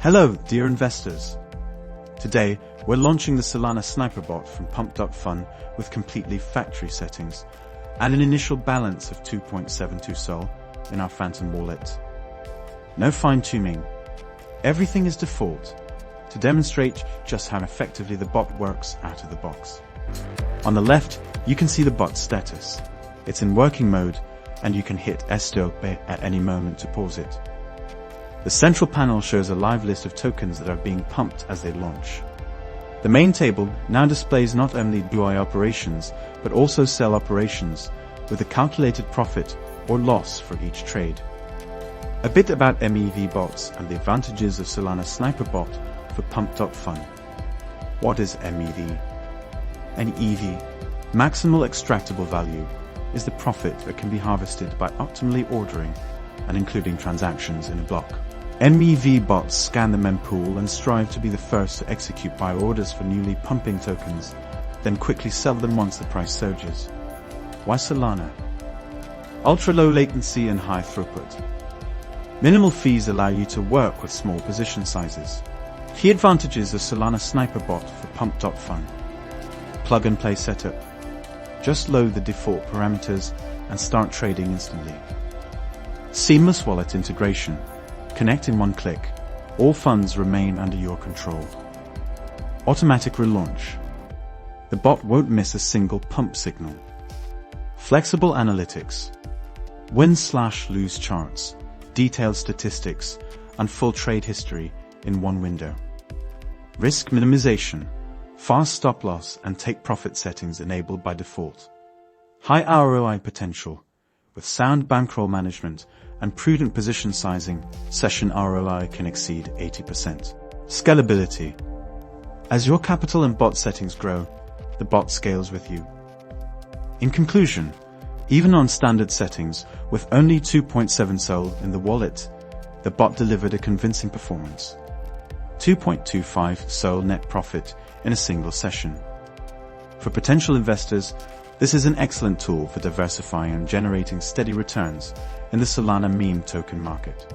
Hello, dear investors. Today, we're launching the Solana Sniper Bot from PumpFun with completely factory settings and an initial balance of 2.72 SOL in our Phantom wallet. No fine-tuning. Everything is default to demonstrate just how effectively the bot works out of the box. On the left, you can see the bot's status. It's in working mode, and you can hit stop at any moment to pause it. The central panel shows a live list of tokens that are being pumped as they launch. The main table now displays not only buy operations, but also sell operations, with a calculated profit or loss for each trade. A bit about MEV bots and the advantages of Solana Sniper Bot for PumpFun. What is MEV? An EV, maximal extractable value, is the profit that can be harvested by optimally ordering and including transactions in a block. MEV bots scan the mempool and strive to be the first to execute buy orders for newly pumping tokens, then quickly sell them once the price surges. Why Solana? Ultra-low latency and high throughput. Minimal fees allow you to work with small position sizes. Key advantages of Solana Sniper Bot for PumpFun. Plug-and-play setup. Just load the default parameters and start trading instantly. Seamless wallet integration. Connect in one click. All funds remain under your control. Automatic relaunch. The bot won't miss a single pump signal. Flexible analytics. Win/lose charts, detailed statistics, and full trade history in one window. Risk minimization. Fast stop loss and take profit settings enabled by default. High ROI potential. With sound bankroll management and prudent position sizing, session ROI can exceed 80%. Scalability. As your capital and bot settings grow, the bot scales with you. In conclusion, even on standard settings, with only 2.7 SOL in the wallet, the bot delivered a convincing performance. 2.25 SOL net profit in a single session. For potential investors, this is an excellent tool for diversifying and generating steady returns in the Solana meme token market.